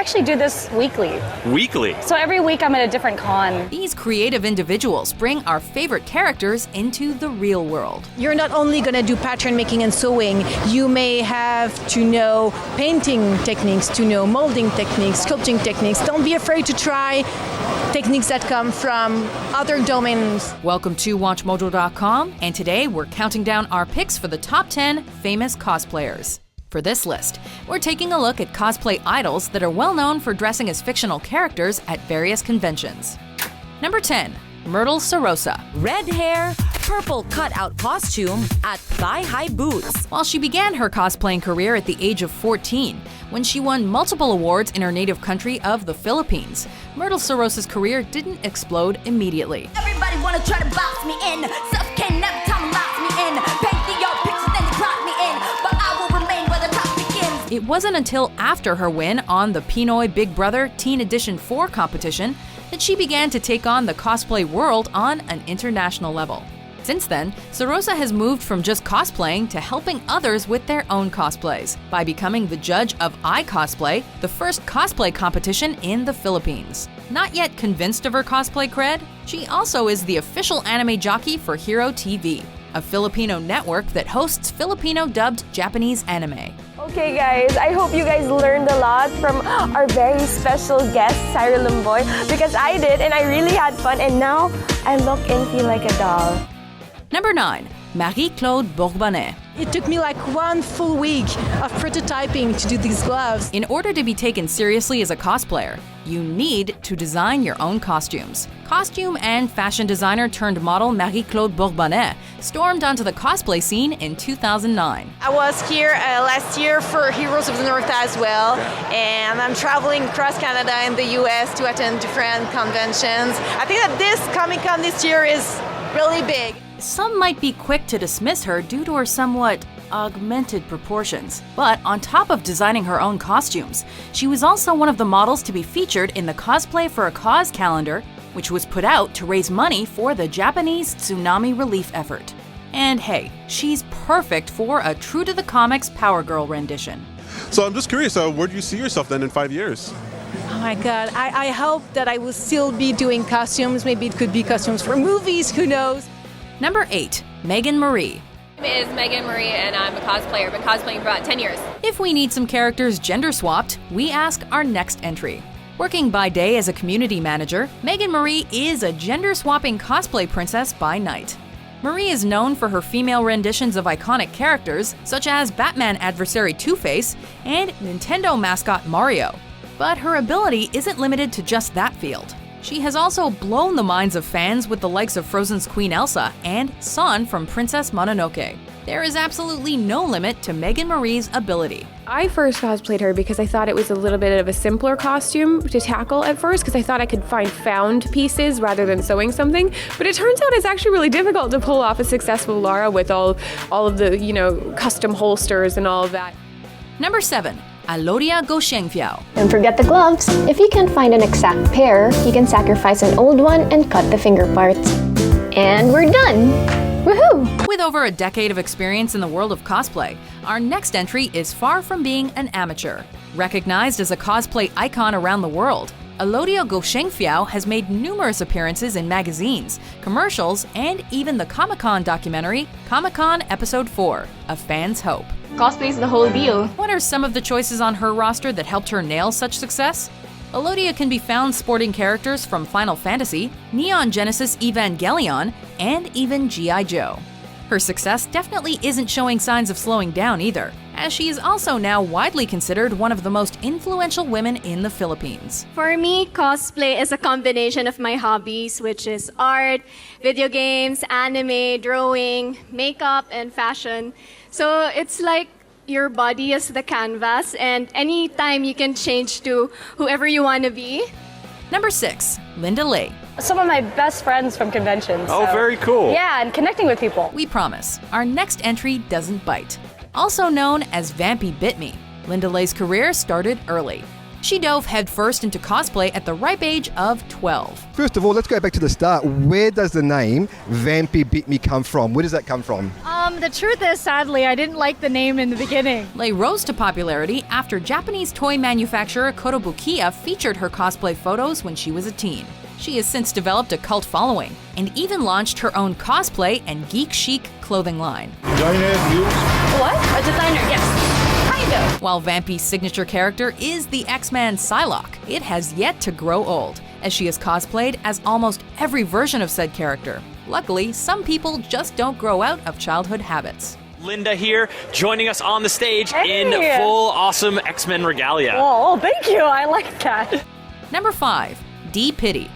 actually do this weekly. Weekly? So every week I'm at a different con. These creative individuals bring our favorite characters into the real world. You're not only going to do pattern making and sewing, you may have to know painting techniques, to know molding techniques, sculpting techniques. Don't be afraid to try techniques that come from other domains. Welcome to WatchMojo.com, and today we're counting down our picks for the top 10 famous cosplayers. For this list, we're taking a look at cosplay idols that are well known for dressing as fictional characters at various conventions. Number 10. Myrtle Sarrosa. Red hair, purple cutout costume at thigh-high boots. While she began her cosplaying career at the age of 14, when she won multiple awards in her native country of the Philippines, Myrtle Sarrosa's career didn't explode immediately. Everybody wanna try to box me in. Suffocate every time locks me in. Paint the art pictures, then they drop me in. But I will remain where the top begins. It wasn't until after her win on the Pinoy Big Brother Teen Edition 4 competition that she began to take on the cosplay world on an international level. Since then, Sarrosa has moved from just cosplaying to helping others with their own cosplays by becoming the judge of iCosplay, the first cosplay competition in the Philippines. Not yet convinced of her cosplay cred, she also is the official anime jockey for Hero TV, a Filipino network that hosts Filipino-dubbed Japanese anime. Okay guys, I hope you guys learned a lot from our very special guest, Sarah Limboy, because I did and I really had fun, and now I look and feel like a doll. Number 9. Marie-Claude Bourbonnais. It took me like 1 full week of prototyping to do these gloves. In order to be taken seriously as a cosplayer, you need to design your own costumes. Costume and fashion designer turned model Marie-Claude Bourbonnais stormed onto the cosplay scene in 2009. I was here last year for Heroes of the North as well, and I'm traveling across Canada and the US to attend different conventions. I think that this Comic-Con this year is really big. Some might be quick to dismiss her due to her somewhat augmented proportions. But on top of designing her own costumes, she was also one of the models to be featured in the Cosplay for a Cause calendar, which was put out to raise money for the Japanese tsunami relief effort. And hey, she's perfect for a true-to-the-comics Power Girl rendition. So I'm just curious, where do you see yourself then in 5 years? Oh my God, I hope that I will still be doing costumes. Maybe it could be costumes for movies, who knows? Number 8. Meagan Marie. My name is Meagan Marie and I'm a cosplayer. I've been cosplaying for about 10 years. If we need some characters gender swapped, we ask our next entry. Working by day as a community manager, Meagan Marie is a gender-swapping cosplay princess by night. Marie is known for her female renditions of iconic characters such as Batman adversary Two-Face and Nintendo mascot Mario. But her ability isn't limited to just that field. She has also blown the minds of fans with the likes of Frozen's Queen Elsa and San from Princess Mononoke. There is absolutely no limit to Meagan Marie's ability. I first cosplayed her because I thought it was a little bit of a simpler costume to tackle at first, because I thought I could find found pieces rather than sewing something. But it turns out it's actually really difficult to pull off a successful Lara with all of the, custom holsters and all of that. Number 7. Alodia Gosiengfiao. Don't forget the gloves. If you can't find an exact pair, you can sacrifice an old one and cut the finger parts. And we're done! Woohoo! With over a decade of experience in the world of cosplay, our next entry is far from being an amateur. Recognized as a cosplay icon around the world, Alodia Gosiengfiao has made numerous appearances in magazines, commercials, and even the Comic-Con documentary, Comic-Con Episode 4, A Fan's Hope. Cosplay is the whole deal. What are some of the choices on her roster that helped her nail such success? Alodia can be found sporting characters from Final Fantasy, Neon Genesis Evangelion, and even G.I. Joe. Her success definitely isn't showing signs of slowing down either, as she is also now widely considered one of the most influential women in the Philippines. For me, cosplay is a combination of my hobbies, which is art, video games, anime, drawing, makeup, and fashion. So it's like your body is the canvas, and anytime you can change to whoever you want to be. Number 6. Linda Lay. Some of my best friends from conventions. Oh, very cool. Yeah, and connecting with people. We promise, our next entry doesn't bite. Also known as Vampy Bit Me, Linda Lay's career started early. She dove headfirst into cosplay at the ripe age of 12. First of all, let's go back to the start. Where does the name Vampy Beat Me come from? Where does that come from? The truth is, sadly, I didn't like the name in the beginning. Lei rose to popularity after Japanese toy manufacturer Kotobukiya featured her cosplay photos when she was a teen. She has since developed a cult following and even launched her own cosplay and geek chic clothing line. What? A designer? Yes. Kind of. While Vampy's signature character is the X-Man Psylocke, it has yet to grow old, as she is cosplayed as almost every version of said character. Luckily, some people just don't grow out of childhood habits. Linda here, joining us on the stage in Hey. full awesome X-Men regalia. Oh, thank you. I like that. Number 5. D-Piddy.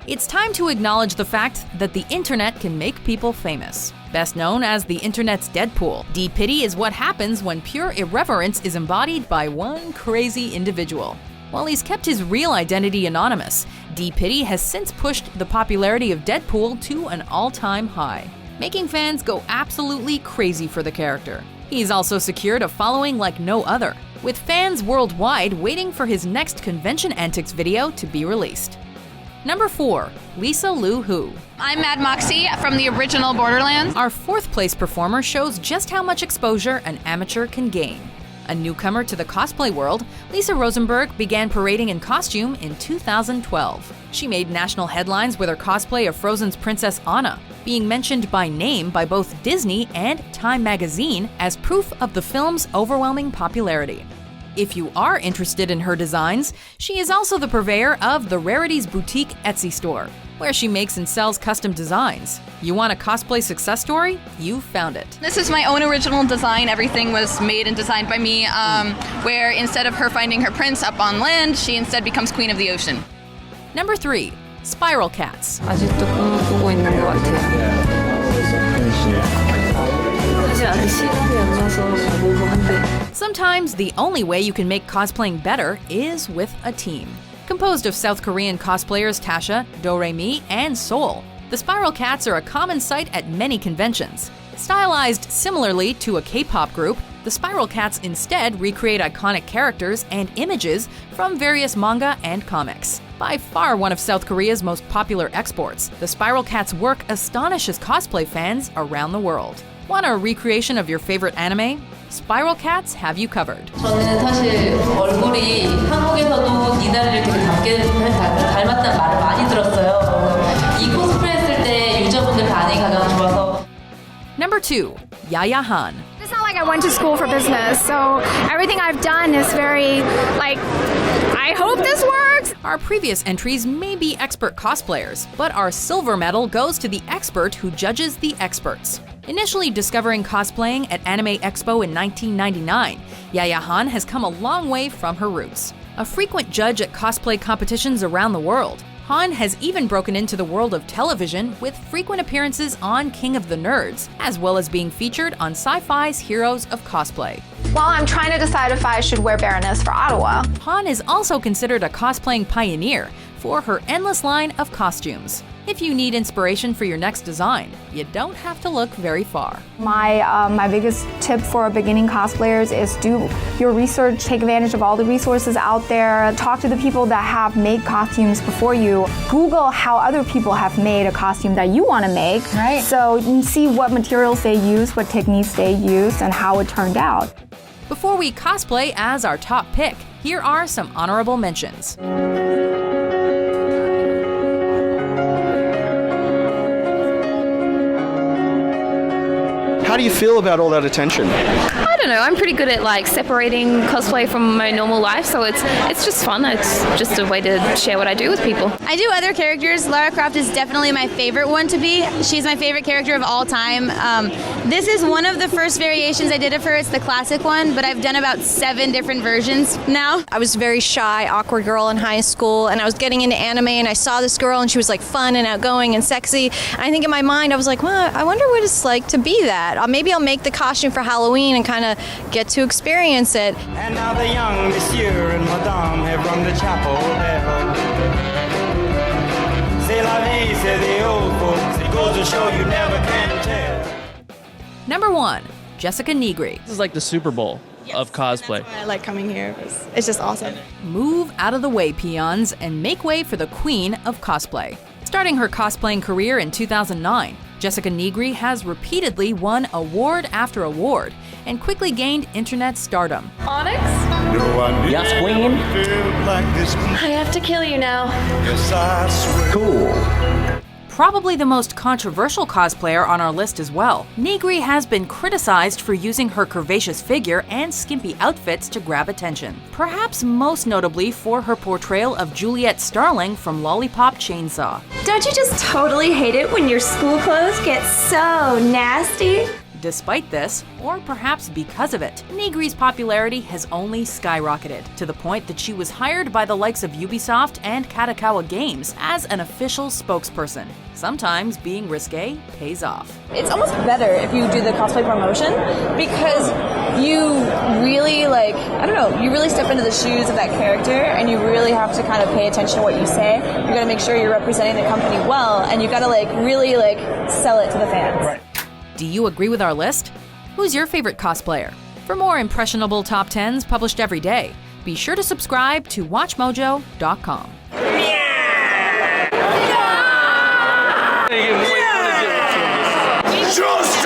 It's time to acknowledge the fact that the internet can make people famous. Best known as the internet's Deadpool, D-Piddy is what happens when pure irreverence is embodied by one crazy individual. While he's kept his real identity anonymous, D-Piddy has since pushed the popularity of Deadpool to an all-time high, making fans go absolutely crazy for the character. He's also secured a following like no other, with fans worldwide waiting for his next convention antics video to be released. Number 4. Lisa Lu Hu. I'm Mad Moxie from the original Borderlands. Our 4th place performer shows just how much exposure an amateur can gain. A newcomer to the cosplay world, Lisa Rosenberg began parading in costume in 2012. She made national headlines with her cosplay of Frozen's Princess Anna, being mentioned by name by both Disney and Time magazine as proof of the film's overwhelming popularity. If you are interested in her designs, she is also the purveyor of the Rarities Boutique Etsy store, where she makes and sells custom designs. You want a cosplay success story? You found it. This is my own original design. Everything was made and designed by me, where instead of her finding her prince up on land, she instead becomes queen of the ocean. Number 3. Spiral Cats. 아직도 꿈꾸고 있는 것 같아요. 사실 아직 시간이 안 나서 모호한데. Sometimes the only way you can make cosplaying better is with a team. Composed of South Korean cosplayers Tasha, Do-Re-Mi, and Seoul, the Spiral Cats are a common sight at many conventions. Stylized similarly to a K-pop group, the Spiral Cats instead recreate iconic characters and images from various manga and comics. By far one of South Korea's most popular exports, the Spiral Cats' work astonishes cosplay fans around the world. Want a recreation of your favorite anime? Spiral Cats have you covered. 저는 사실 얼굴이 한국에서도 니다리를 되게 닮았다는 말을 많이 들었어요. 이 코스프레 했을 때 유저분들 반응이 가장 좋아서. Number 2. Yaya Han. It's not like I went to school for business, so everything I've done is very, I hope this works! Our previous entries may be expert cosplayers, but our silver medal goes to the expert who judges the experts. Initially discovering cosplaying at Anime Expo in 1999, Yaya Han has come a long way from her roots. A frequent judge at cosplay competitions around the world, Han has even broken into the world of television with frequent appearances on King of the Nerds, as well as being featured on Sci-Fi's Heroes of Cosplay. While I'm trying to decide if I should wear Baroness for Ottawa, Han is also considered a cosplaying pioneer for her endless line of costumes. If you need inspiration for your next design, you don't have to look very far. my biggest tip for beginning cosplayers is do your research, take advantage of all the resources out there, talk to the people that have made costumes before you, Google how other people have made a costume that you want to make, right? So you can see what materials they use, what techniques they use, and how it turned out. Before we cosplay as our top pick, here are some honorable mentions. How do you feel about all that attention? I don't know. I'm pretty good at separating cosplay from my normal life, so it's just fun. It's just a way to share what I do with people. I do other characters. Lara Croft is definitely my favorite one to be. She's my favorite character of all time. This is one of the first variations I did of her. It's the classic one, but I've done about 7 different versions now. I was a very shy, awkward girl in high school, and I was getting into anime, and I saw this girl, and she was fun and outgoing and sexy. And I think in my mind, I was like, well, I wonder what it's like to be that. Maybe I'll make the costume for Halloween and kind of get to experience it. And now the young monsieur and madame have rung the chapel bell. C'est la vie, say the old folks. It goes to show you never can tell. Number 1. Jessica Nigri. This is like the Super Bowl. of cosplay. I like coming here. It's just awesome. Move out of the way, peons, and make way for the queen of cosplay. Starting her cosplaying career in 2009, Jessica Nigri has repeatedly won award after award and quickly gained internet stardom. Onyx? Yes, queen. I have to kill you now. Cool. Probably the most controversial cosplayer on our list as well, Nigri has been criticized for using her curvaceous figure and skimpy outfits to grab attention. Perhaps most notably for her portrayal of Juliet Starling from Lollipop Chainsaw. Don't you just totally hate it when your school clothes get so nasty? Despite this, or perhaps because of it, Nigri's popularity has only skyrocketed, to the point that she was hired by the likes of Ubisoft and Katyuska Games as an official spokesperson. Sometimes being risque pays off. It's almost better if you do the cosplay promotion because you really you really step into the shoes of that character and you really have to kind of pay attention to what you say. You gotta make sure you're representing the company well and you gotta really sell it to the fans. Right. Do you agree with our list? Who's your favorite cosplayer? For more impressionable top 10s published every day, be sure to subscribe to WatchMojo.com. Just